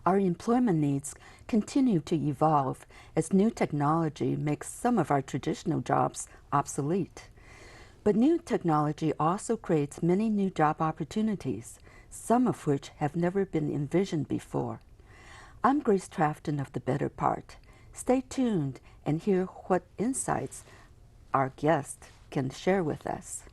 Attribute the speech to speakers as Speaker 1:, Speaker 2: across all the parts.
Speaker 1: Our employment needs continue to evolve as new technology makes some of our traditional jobs obsolete. But new technology also creates many new job opportunities, some of which have never been envisioned before. I'm Grace Trafton of The Better Part. Stay tuned and hear what insights our guest can share with us.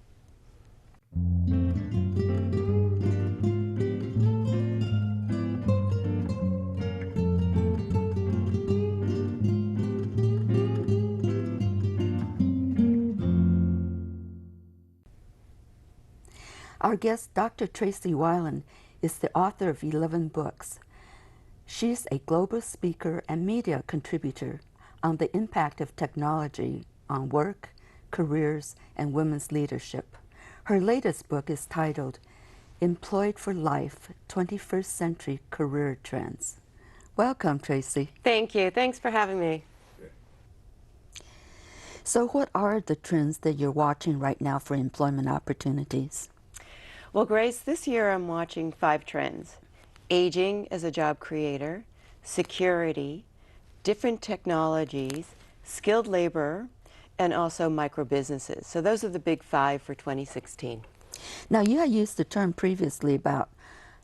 Speaker 1: Our guest, Dr. Tracy Weiland, is the author of 11 books. She's a global speaker and media contributor on the impact of technology on work, careers, and women's leadership. Her latest book is titled Employed for Life, 21st Century Career Trends. Welcome, Tracy.
Speaker 2: Thank you. Thanks for having me.
Speaker 1: So what are the trends that you're watching right now for employment opportunities?
Speaker 2: Well, Grace, this year I'm watching 5 trends. Aging as a job creator, security, different technologies, skilled labor, and also micro businesses. So those are the big 5 for 2016.
Speaker 1: Now, you had used the term previously about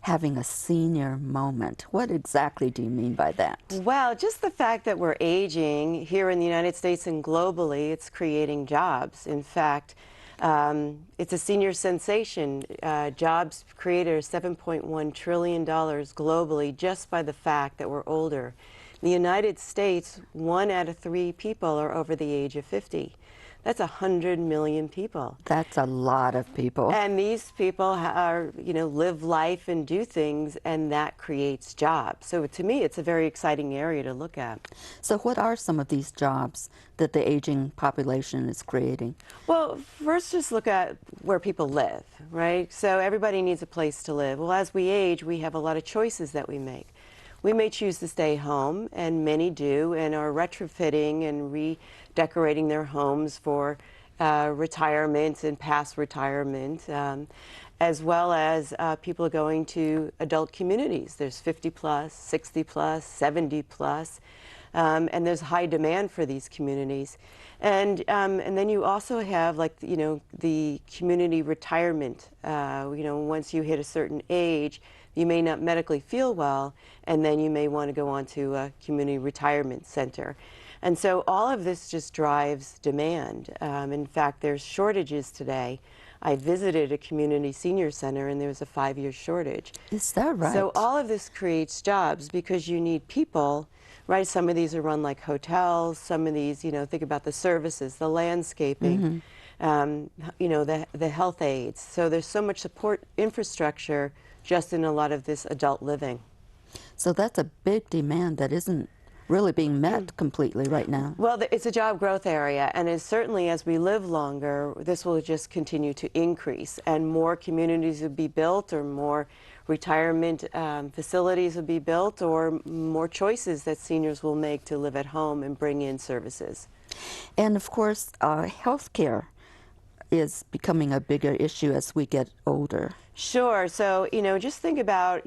Speaker 1: having a senior moment. What exactly do you mean by that?
Speaker 2: Well, just the fact that we're aging here in the United States and globally, it's creating jobs. In fact, it's a senior sensation. Jobs created $7.1 trillion globally just by the fact that we're older. In the United States, 1 out of 3 people are over the age of 50. That's 100 million people.
Speaker 1: That's a lot of people.
Speaker 2: And these people are, live life and do things, and that creates jobs. So to me, it's a very exciting area to look at.
Speaker 1: So what are some of these jobs that the aging population is creating?
Speaker 2: Well, first just look at where people live, right? So everybody needs a place to live. Well, as we age, we have a lot of choices that we make. We may choose to stay home, and many do, and are retrofitting and redecorating their homes for retirement and past retirement, as well as people are going to adult communities. There's 50 plus, 60 plus, 70 plus, and there's high demand for these communities. And then you also have, like, the community retirement. Once you hit a certain age, you may not medically feel well, and then you may want to go on to a community retirement center. And so all of this just drives demand. In fact, there's shortages today. I visited a community senior center, and there was a 5-year shortage.
Speaker 1: Is that right?
Speaker 2: So all of this creates jobs because you need people, right? Some of these are run like hotels. Some of these, think about the services, the landscaping, the health aides. So there's so much support infrastructure just in a lot of this adult living.
Speaker 1: So that's a big demand that isn't really being met completely right now.
Speaker 2: Well, it's a job growth area, and it's certainly, as we live longer, this will just continue to increase, and more communities will be built, or more retirement facilities will be built, or more choices that seniors will make to live at home and bring in services.
Speaker 1: And of course, healthcare is becoming a bigger issue as we get older.
Speaker 2: Sure. So, just think about,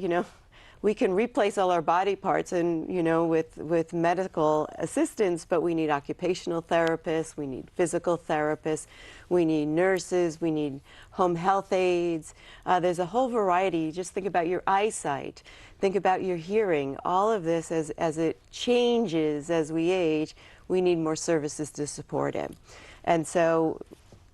Speaker 2: we can replace all our body parts and, with medical assistance, but we need occupational therapists, we need physical therapists, we need nurses, we need home health aides. There's a whole variety. Just think about your eyesight, think about your hearing. All of this, as it changes as we age, we need more services to support it. And so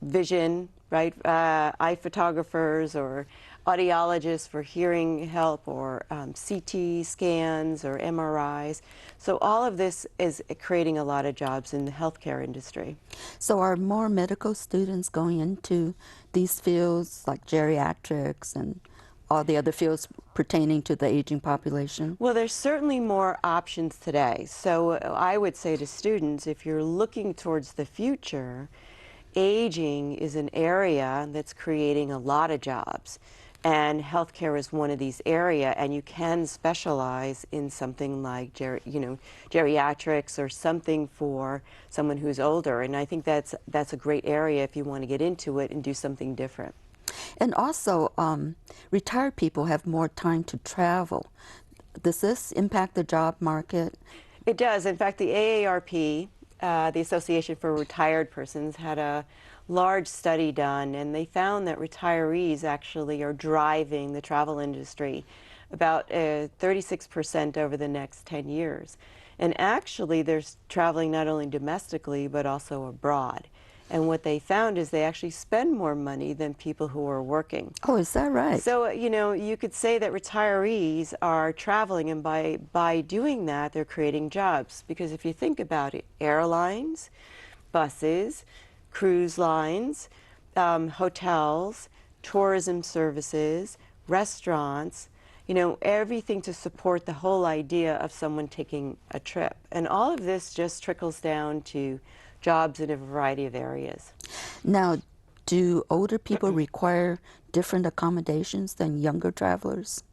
Speaker 2: vision, right, eye photographers or audiologists for hearing help, or CT scans or MRIs. So all of this is creating a lot of jobs in the healthcare industry.
Speaker 1: So are more medical students going into these fields like geriatrics and all the other fields pertaining to the aging population?
Speaker 2: Well, there's certainly more options today. So I would say to students, if you're looking towards the future, aging is an area that's creating a lot of jobs. And healthcare is one of these areas, and you can specialize in something like geriatrics or something for someone who's older. And I think that's a great area if you want to get into it and do something different.
Speaker 1: And also, retired people have more time to travel. Does this impact the job market?
Speaker 2: It does. In fact, the AARP, the Association for Retired Persons, had a large study done, and they found that retirees actually are driving the travel industry about 36% over the next 10 years. And actually, they're traveling not only domestically, but also abroad. And what they found is they actually spend more money than people who are working.
Speaker 1: Oh, is that right?
Speaker 2: So, you know, you could say that retirees are traveling, and by doing that, they're creating jobs. Because if you think about it, airlines, buses, cruise lines, hotels, tourism services, restaurants, you know, everything to support the whole idea of someone taking a trip. And all of this just trickles down to jobs in a variety of areas.
Speaker 1: Now, do older people require different accommodations than younger travelers?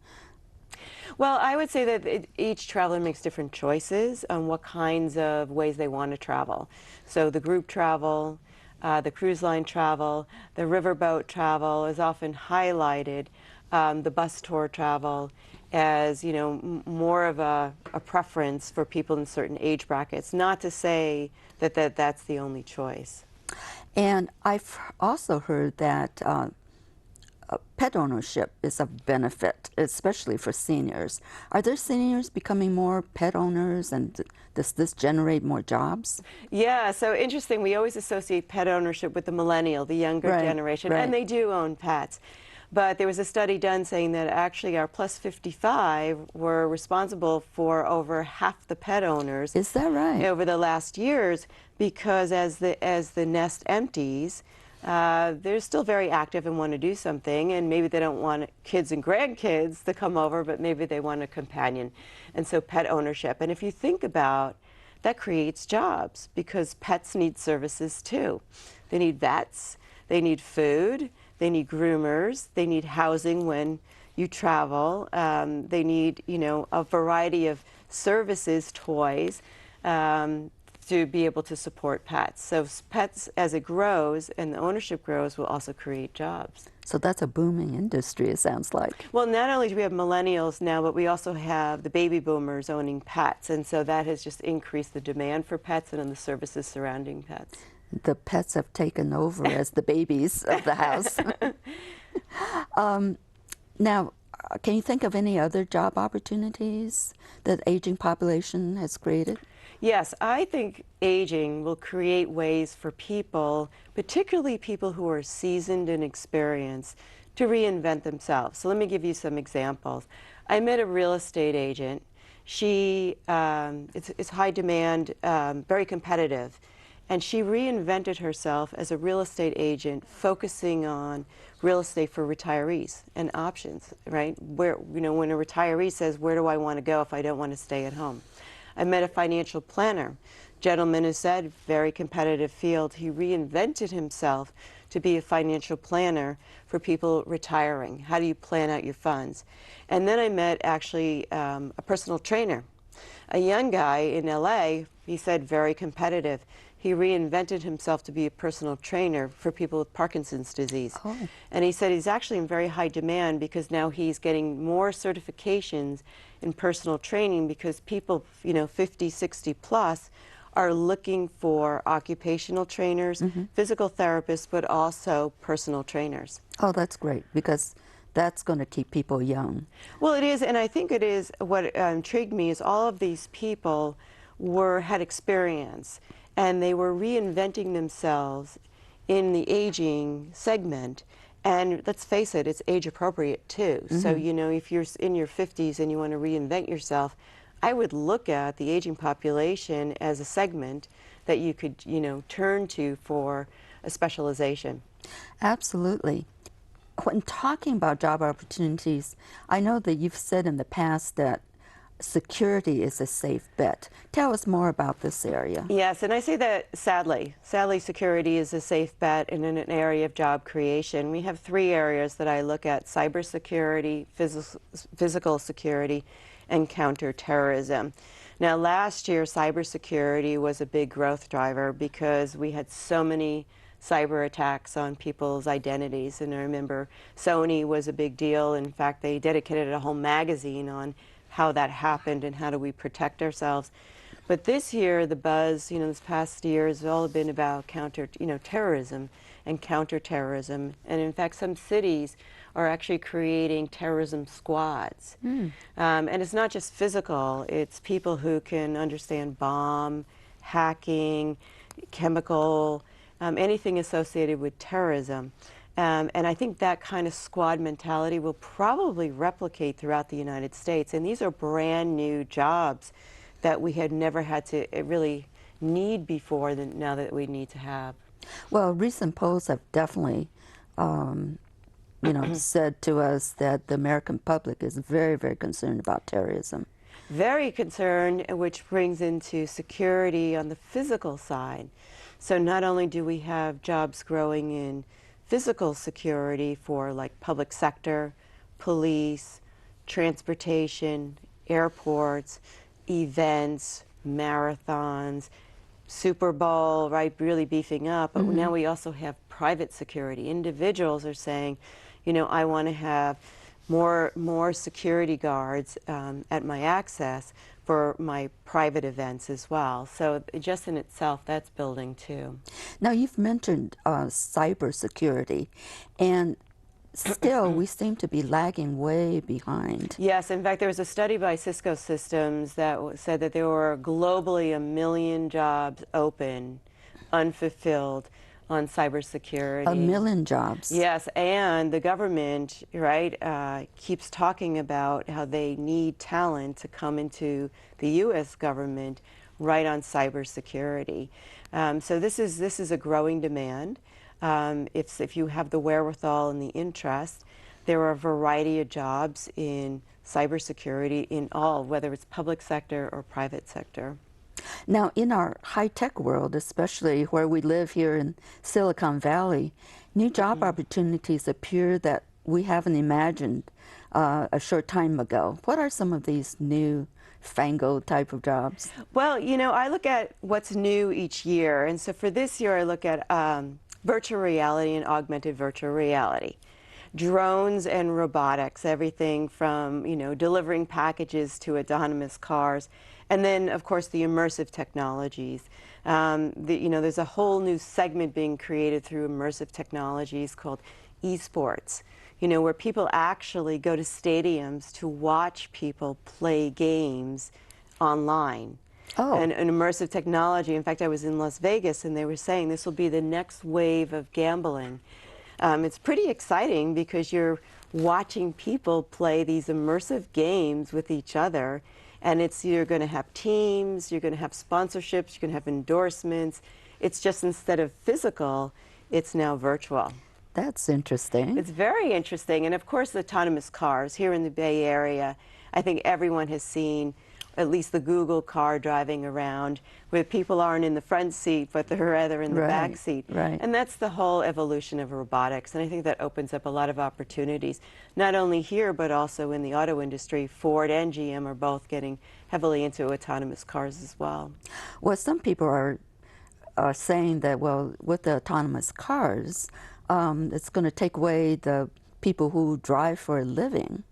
Speaker 2: Well, I would say that each traveler makes different choices on what kinds of ways they want to travel. So the group travel, the cruise line travel, the riverboat travel is often highlighted, the bus tour travel as, you know, more of a preference for people in certain age brackets. Not to say that that's the only choice.
Speaker 1: And I've also heard that pet ownership is a benefit, especially for seniors. Are there seniors becoming more pet owners, and does this generate more jobs?
Speaker 2: Yeah, so interesting. We always associate pet ownership with the millennial, the younger generation, and they do own pets. But there was a study done saying that actually our plus 55 were responsible for over half the pet owners.
Speaker 1: Is that right?
Speaker 2: Over the last years, because as the nest empties, they're still very active and want to do something, and maybe they don't want kids and grandkids to come over, but maybe they want a companion. And so pet ownership. And if you think about that, creates jobs, because pets need services too. They need vets, they need food, they need groomers, they need housing when you travel, they need, you know, a variety of services, toys, to be able to support pets. So pets, as it grows and the ownership grows, will also create jobs.
Speaker 1: So that's a booming industry, it sounds like.
Speaker 2: Well, not only do we have millennials now, but we also have the baby boomers owning pets, and so that has just increased the demand for pets and the services surrounding pets.
Speaker 1: The pets have taken over as the babies of the house. Now, can you think of any other job opportunities that aging population has created?
Speaker 2: Yes, I think aging will create ways for people, particularly people who are seasoned and experienced, to reinvent themselves. So let me give you some examples. I met a real estate agent. She is high demand, very competitive, and she reinvented herself as a real estate agent, focusing on real estate for retirees and options, right? Where, you know, when a retiree says, where do I want to go if I don't want to stay at home? I met a financial planner, gentleman who said, very competitive field. He reinvented himself to be a financial planner for people retiring. How do you plan out your funds? And then I met actually a personal trainer, a young guy in LA. He said, very competitive. He reinvented himself to be a personal trainer for people with Parkinson's disease.
Speaker 1: Oh.
Speaker 2: And he said he's actually in very high demand because now he's getting more certifications in personal training, because people, you know, 50, 60 plus are looking for occupational trainers, physical therapists, but also personal trainers.
Speaker 1: Oh, that's great, because that's going to keep people young.
Speaker 2: Well, it is, and I think it is. What intrigued me is all of these people had experience, and they were reinventing themselves in the aging segment. And let's face it, it's age appropriate too. So, you know, if you're in your 50s and you want to reinvent yourself, I would look at the aging population as a segment that you could, you know, turn to for a specialization.
Speaker 1: Absolutely. When talking about job opportunities, I know that you've said in the past that security is a safe bet. Tell us more about this area.
Speaker 2: Yes, and I say that sadly. Sadly, security is a safe bet in an area of job creation. We have three areas that I look at: cybersecurity, physical security, and counterterrorism. Now, last year, cybersecurity was a big growth driver because we had so many cyber attacks on people's identities. And I remember Sony was a big deal. In fact, they dedicated a whole magazine on how that happened and how do we protect ourselves. But this year, the buzz, this past year has all been about terrorism and counterterrorism. And in fact, some cities are actually creating terrorism squads. And it's not just physical, it's people who can understand bomb, hacking, chemical, anything associated with terrorism. And I think that kind of squad mentality will probably replicate throughout the United States. And these are brand new jobs that we had never had to really need before, now that we need to have.
Speaker 1: Well, recent polls have definitely, said to us that the American public is very, very concerned about terrorism.
Speaker 2: Very concerned, which brings into security on the physical side. So not only do we have jobs growing in physical security for like public sector, police, transportation, airports, events, marathons, Super Bowl, right, really beefing up. But now we also have private security. Individuals are saying, I want to have more security guards at my access for my private events as well. So just in itself, that's building too.
Speaker 1: Now, you've mentioned cybersecurity, and still we seem to be lagging way behind.
Speaker 2: Yes, in fact, there was a study by Cisco Systems that said that there were globally 1 million jobs open, unfulfilled on cybersecurity.
Speaker 1: 1 million jobs.
Speaker 2: Yes, and the government, right, keeps talking about how they need talent to come into the U.S. government right on cybersecurity. So this is a growing demand. If you have the wherewithal and the interest, there are a variety of jobs in cybersecurity in all, whether it's public sector or private sector.
Speaker 1: Now, in our high-tech world, especially where we live here in Silicon Valley, new job opportunities appear that we haven't imagined a short time ago. What are some of these new fangled type of jobs?
Speaker 2: Well, I look at what's new each year. And so for this year, I look at virtual reality and augmented virtual reality. Drones and robotics, everything from, delivering packages to autonomous cars. And then, of course, the immersive technologies. There's a whole new segment being created through immersive technologies called esports, where people actually go to stadiums to watch people play games online.
Speaker 1: Oh.
Speaker 2: And immersive technology. In fact, I was in Las Vegas, and they were saying this will be the next wave of gambling. It's pretty exciting because you're watching people play these immersive games with each other. And you're going to have teams, you're going to have sponsorships, you're going to have endorsements. It's just, instead of physical, it's now virtual.
Speaker 1: That's interesting.
Speaker 2: It's very interesting. And of course, the autonomous cars here in the Bay Area, I think everyone has seen at least the Google car driving around, where people aren't in the front seat, but they're rather in the back seat.
Speaker 1: Right.
Speaker 2: And that's the whole evolution of robotics. And I think that opens up a lot of opportunities, not only here, but also in the auto industry. Ford and GM are both getting heavily into autonomous cars as well.
Speaker 1: Well, some people are saying that, well, with the autonomous cars, it's going to take away the people who drive for a living.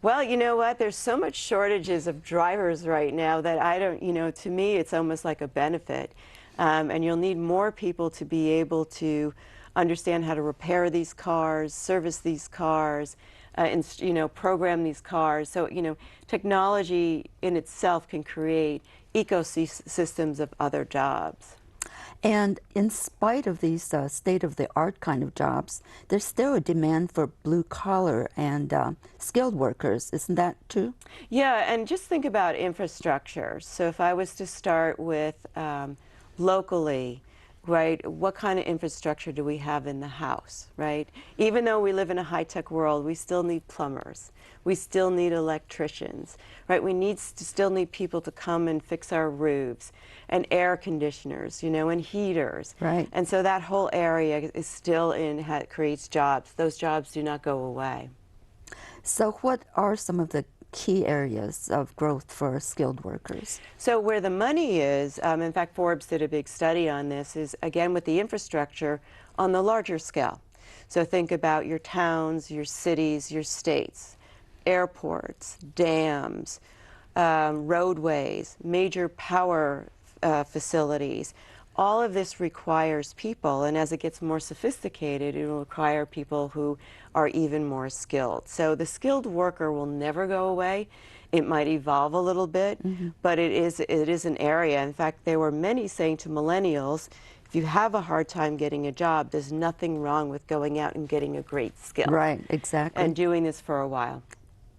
Speaker 2: Well, you know what? There's so much shortages of drivers right now that I don't, to me, it's almost like a benefit. And you'll need more people to be able to understand how to repair these cars, service these cars, and, program these cars. So, technology in itself can create ecosystems of other jobs.
Speaker 1: And in spite of these state-of-the-art kind of jobs, there's still a demand for blue-collar and skilled workers. Isn't that true?
Speaker 2: Yeah, and just think about infrastructure. So if I was to start with locally, right, what kind of infrastructure do we have in the house, right? Even though we live in a high-tech world, we still need plumbers. We still need electricians, right? We still need people to come and fix our roofs, and air conditioners, and heaters.
Speaker 1: Right.
Speaker 2: And so that whole area is still creates jobs. Those jobs do not go away.
Speaker 1: So what are some of the key areas of growth for skilled workers?
Speaker 2: So where the money is, in fact, Forbes did a big study on this, is again with the infrastructure on the larger scale. So think about your towns, your cities, your states. airports, dams, roadways, major power facilities. All of this requires people, and as it gets more sophisticated, it will require people who are even more skilled. So the skilled worker will never go away. It might evolve a little bit, but it is an area. In fact, there were many saying to millennials, if you have a hard time getting a job, there's nothing wrong with going out and getting a great skill.
Speaker 1: Right, exactly.
Speaker 2: And doing this for a while.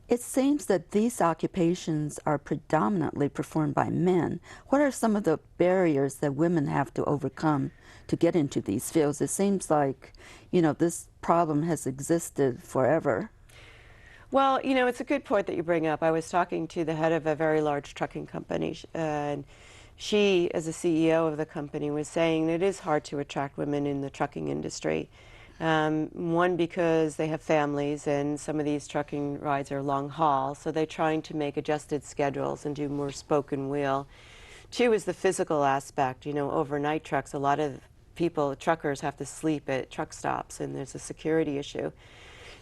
Speaker 1: It seems that these occupations are predominantly performed by men. What are some of the barriers that women have to overcome to get into these fields? It seems like, this problem has existed forever.
Speaker 2: Well, it's a good point that you bring up. I was talking to the head of a very large trucking company, and she, as a CEO of the company, was saying it is hard to attract women in the trucking industry. One, because they have families, and some of these trucking rides are long haul, so they're trying to make adjusted schedules and do more spoke and wheel. Two is the physical aspect. Overnight trucks, a lot of truckers have to sleep at truck stops, and there's a security issue.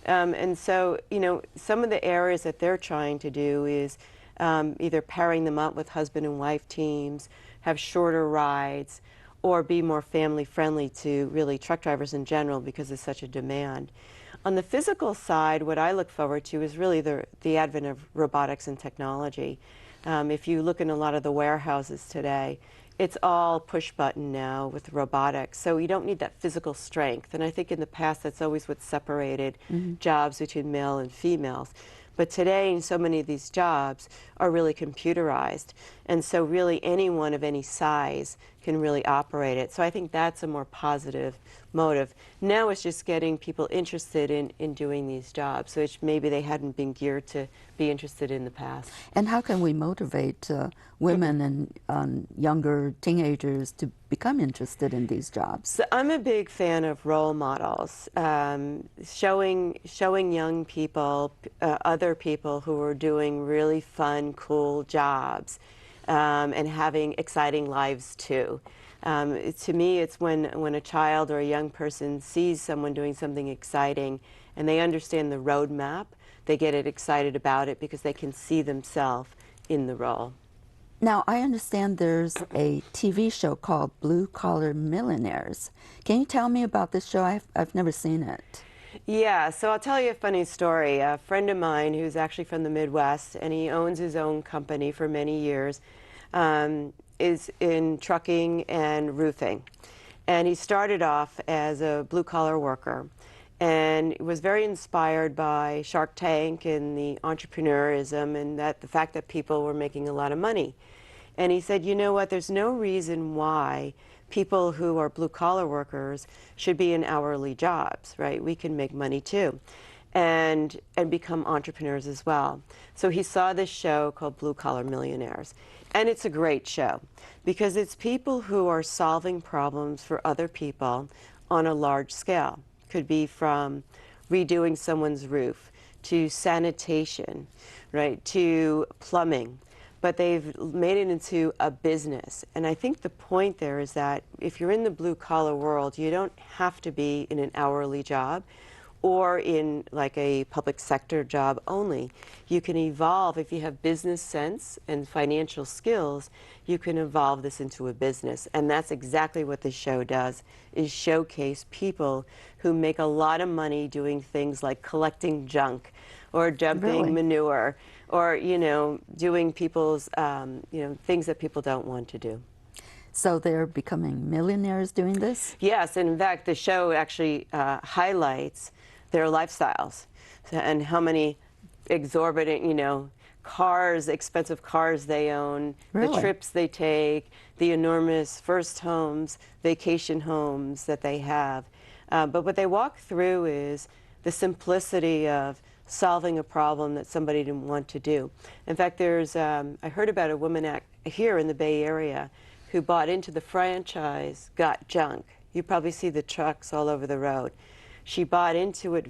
Speaker 2: And so, some of the areas that they're trying to do is either pairing them up with husband and wife teams, have shorter rides, or be more family friendly to really truck drivers in general because there's such a demand. On the physical side, what I look forward to is really the advent of robotics and technology. If you look in a lot of the warehouses today, it's all push button now with robotics, so you don't need that physical strength. And I think in the past that's always what separated jobs between male and females. But today, so many of these jobs are really computerized, and so really anyone of any size can really operate it. So I think that's a more positive motive. Now it's just getting people interested in doing these jobs, which maybe they hadn't been geared to be interested in the past.
Speaker 1: And how can we motivate women and younger teenagers to become interested in these jobs?
Speaker 2: So I'm a big fan of role models, showing young people, other people who are doing really fun, cool jobs, and having exciting lives too. To me, it's when a child or a young person sees someone doing something exciting and they understand the roadmap, they get excited about it because they can see themselves in the role.
Speaker 1: Now, I understand there's a TV show called Blue Collar Millionaires. Can you tell me about this show? I've never seen it.
Speaker 2: Yeah, so I'll tell you a funny story. A friend of mine who's actually from the Midwest, and he owns his own company for many years, is in trucking and roofing. And he started off as a blue-collar worker and was very inspired by Shark Tank and the entrepreneurism and the fact that people were making a lot of money. And he said, you know what, there's no reason why people who are blue-collar workers should be in hourly jobs, right? We can make money too, and become entrepreneurs as well. So he saw this show called Blue Collar Millionaires. And it's a great show because it's people who are solving problems for other people on a large scale. Could be from redoing someone's roof to sanitation, right, to plumbing. But they've made it into a business. And I think the point there is that if you're in the blue-collar world, you don't have to be in an hourly job or in like a public sector job only. You can evolve. If you have business sense and financial skills, you can evolve this into a business. And that's exactly what the show does, is showcase people who make a lot of money doing things like collecting junk or dumping manure, or doing people's things that people don't want to do.
Speaker 1: So they're becoming millionaires doing this?
Speaker 2: Yes, and in fact, the show actually highlights their lifestyles and how many exorbitant, expensive cars they own,
Speaker 1: Really?
Speaker 2: the trips they take, the enormous first homes, vacation homes that they have. But what they walk through is the simplicity of solving a problem that somebody didn't want to do. In fact, there's I heard about a woman here in the Bay Area who bought into the franchise Got Junk. You probably see the trucks all over the road. She bought into it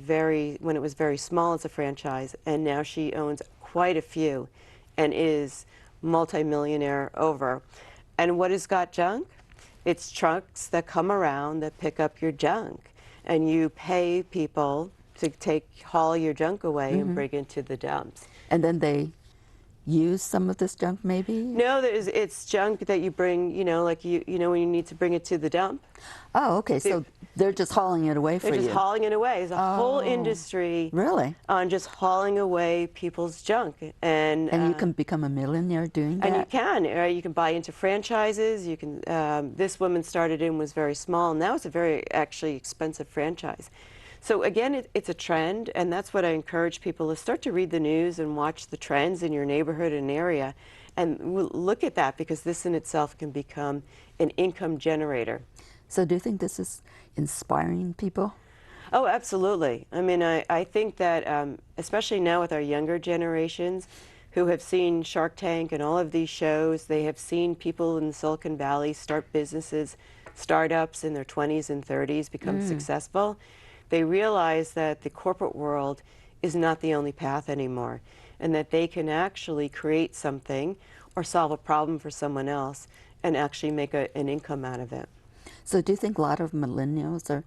Speaker 2: when it was very small as a franchise, and now she owns quite a few and is multimillionaire over. And what is Got Junk? It's trucks that come around that pick up your junk, and you pay people to haul your junk away and bring it to the dumps.
Speaker 1: And then they use some of this junk maybe?
Speaker 2: No, it's junk that you bring, like you know when you need to bring it to the dump.
Speaker 1: Oh, okay. So they're just hauling it away for
Speaker 2: They're
Speaker 1: you.
Speaker 2: just hauling it away. There's a whole industry
Speaker 1: Really?
Speaker 2: on just hauling away people's junk. And
Speaker 1: you can become a millionaire doing that?
Speaker 2: And you can. You can buy into franchises. You can. This woman started in was very small. Now it's a very actually expensive franchise. So again, it's a trend, and that's what I encourage people to start to read the news and watch the trends in your neighborhood and area, and look at that, because this in itself can become an income generator.
Speaker 1: So do you think this is inspiring people?
Speaker 2: Oh, absolutely. I mean, I think that especially now with our younger generations who have seen Shark Tank and all of these shows, they have seen people in Silicon Valley start businesses, startups in their 20s and 30s become successful. They realize that the corporate world is not the only path anymore, and that they can actually create something or solve a problem for someone else and actually make an income out of it.
Speaker 1: So do you think a lot of millennials are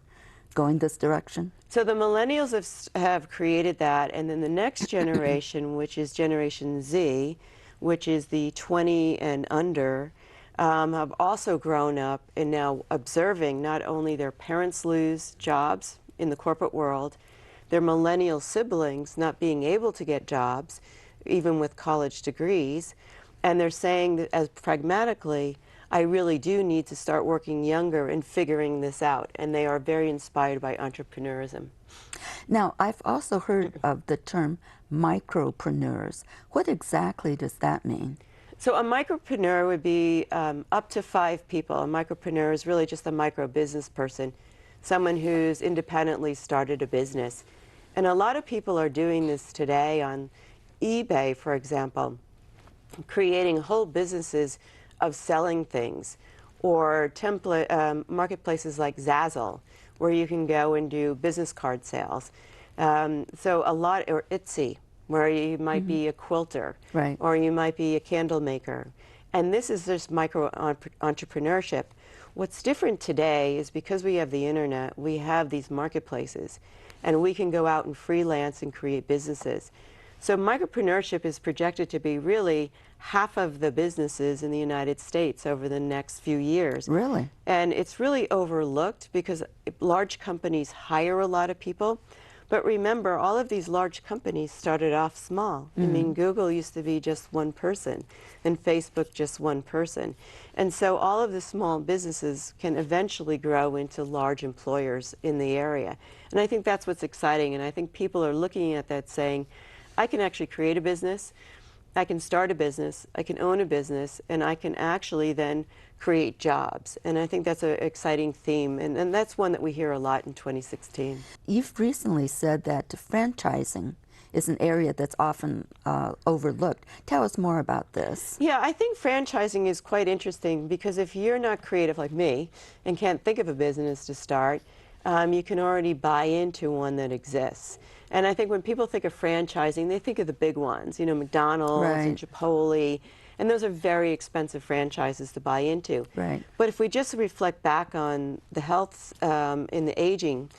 Speaker 1: going this direction?
Speaker 2: So the millennials have created that, and then the next generation, which is Generation Z, which is the 20 and under, have also grown up and now observing not only their parents lose jobs in the corporate world, their millennial siblings not being able to get jobs, even with college degrees, and they're saying that as pragmatically, I really do need to start working younger and figuring this out, and they are very inspired by entrepreneurism.
Speaker 1: Now, I've also heard of the term microprenuers. What exactly does that mean?
Speaker 2: So a micropreneur would be up to 5 people. A micropreneur is really just a micro business person, someone who's independently started a business. And a lot of people are doing this today on eBay, for example, creating whole businesses of selling things, or marketplaces like Zazzle, where you can go and do business card sales. Or Etsy, where you might be a quilter,
Speaker 1: right,
Speaker 2: or you might be a candle maker. And this is just micro entrepreneurship. What's different today is because we have the internet, we have these marketplaces, and we can go out and freelance and create businesses. So micropreneurship is projected to be really half of the businesses in the United States over the next few years.
Speaker 1: Really?
Speaker 2: And it's really overlooked because large companies hire a lot of people. But remember, all of these large companies started off small. I mean, Google used to be just one person, and Facebook just one person. And so all of the small businesses can eventually grow into large employers in the area. And I think that's what's exciting, and I think people are looking at that saying, I can actually create a business, I can start a business, I can own a business, and I can actually then create jobs. And I think that's an exciting theme, and that's one that we hear a lot in 2016.
Speaker 1: You've recently said that franchising is an area that's often overlooked. Tell us more about this.
Speaker 2: Yeah, I think franchising is quite interesting because if you're not creative like me and can't think of a business to start, you can already buy into one that exists. And I think when people think of franchising, they think of the big ones, you know, McDonald's and Chipotle, and those are very expensive franchises to buy into.
Speaker 1: Right.
Speaker 2: But if we just reflect back on the health in the aging,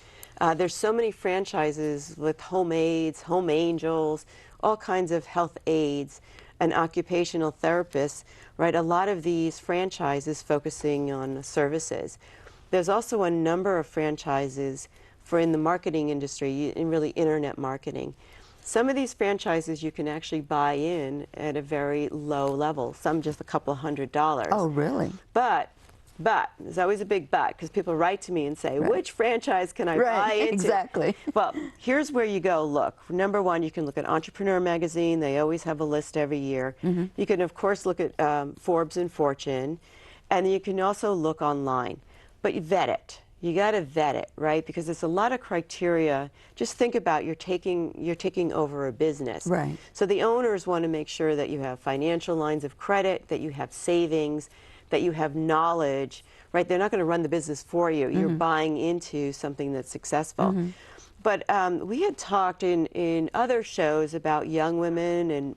Speaker 2: there's so many franchises with home aides, home angels, all kinds of health aides, and occupational therapists, right? A lot of these franchises focusing on services. There's also a number of franchises for in the marketing industry, in really internet marketing. Some of these franchises you can actually buy in at a very low level, some just a couple $100s.
Speaker 1: Oh, really?
Speaker 2: But, there's always a big but, because people write to me and say, which franchise can I buy into?
Speaker 1: Exactly.
Speaker 2: Well, here's where you go look. Number one, you can look at Entrepreneur Magazine. They always have a list every year. You can, of course, look at Forbes and Fortune, and you can also look online. But you vet it. You got to vet it, right? Because there's a lot of criteria. Just think about you're taking over a business.
Speaker 1: Right.
Speaker 2: So the owners want to make sure that you have financial lines of credit, that you have savings, that you have knowledge, right? They're not going to run the business for you. You're buying into something that's successful. But we had talked in other shows about young women and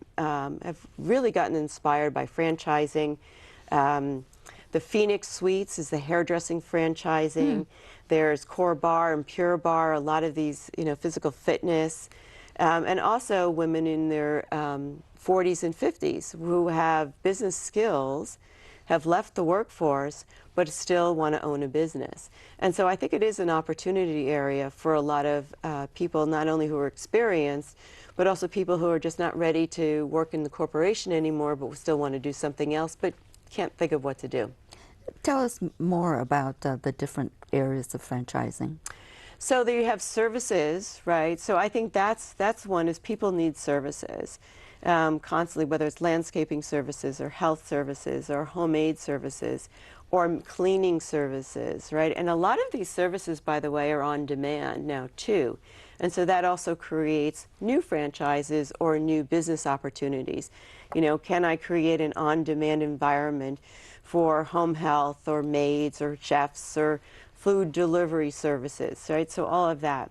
Speaker 2: have really gotten inspired by franchising. The Phoenix Suites is the hairdressing franchising. There's Core Bar and Pure Bar, a lot of these, physical fitness, and also women in their 40s and 50s who have business skills, have left the workforce, but still want to own a business. And so I think it is an opportunity area for a lot of people, not only who are experienced, but also people who are just not ready to work in the corporation anymore, but still want to do something else, but can't think of what to do.
Speaker 1: Tell us more about the different areas of franchising.
Speaker 2: So there you have services, right? So I think that's one, is people need services constantly, whether it's landscaping services or health services or home aid services or cleaning services, right? And a lot of these services, by the way, are on demand now too. And so that also creates new franchises or new business opportunities. Can I create an on-demand environment for home health or maids or chefs or food delivery services, right? So all of that.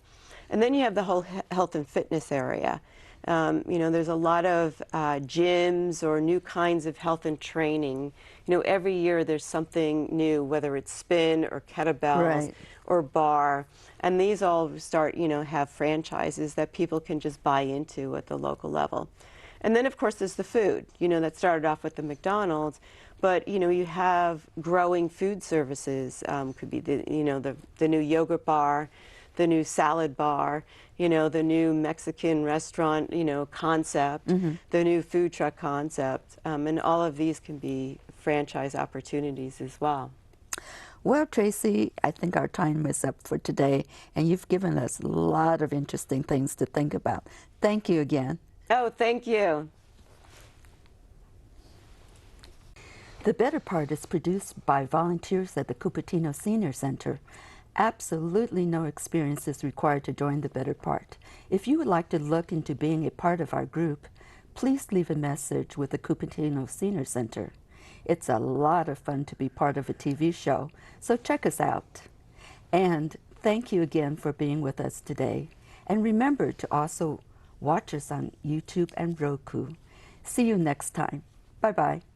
Speaker 2: And then you have the whole health and fitness area. There's a lot of gyms or new kinds of health and training. Every year there's something new, whether it's spin or kettlebells
Speaker 1: Right.
Speaker 2: or bar. And these all start, have franchises that people can just buy into at the local level. And then, of course, there's the food, that started off with the McDonald's. But, you have growing food services. Could be the new yogurt bar, the new salad bar, the new Mexican restaurant, concept, the new food truck concept. And all of these can be franchise opportunities as well.
Speaker 1: Well, Tracy, I think our time is up for today, and you've given us a lot of interesting things to think about. Thank you again.
Speaker 2: Oh, thank you.
Speaker 1: The Better Part is produced by volunteers at the Cupertino Senior Center. Absolutely no experience is required to join the Better Part. If you would like to look into being a part of our group, please leave a message with the Cupertino Senior Center. It's a lot of fun to be part of a TV show, so check us out. And thank you again for being with us today. And remember to also watch us on YouTube and Roku. See you next time. Bye-bye.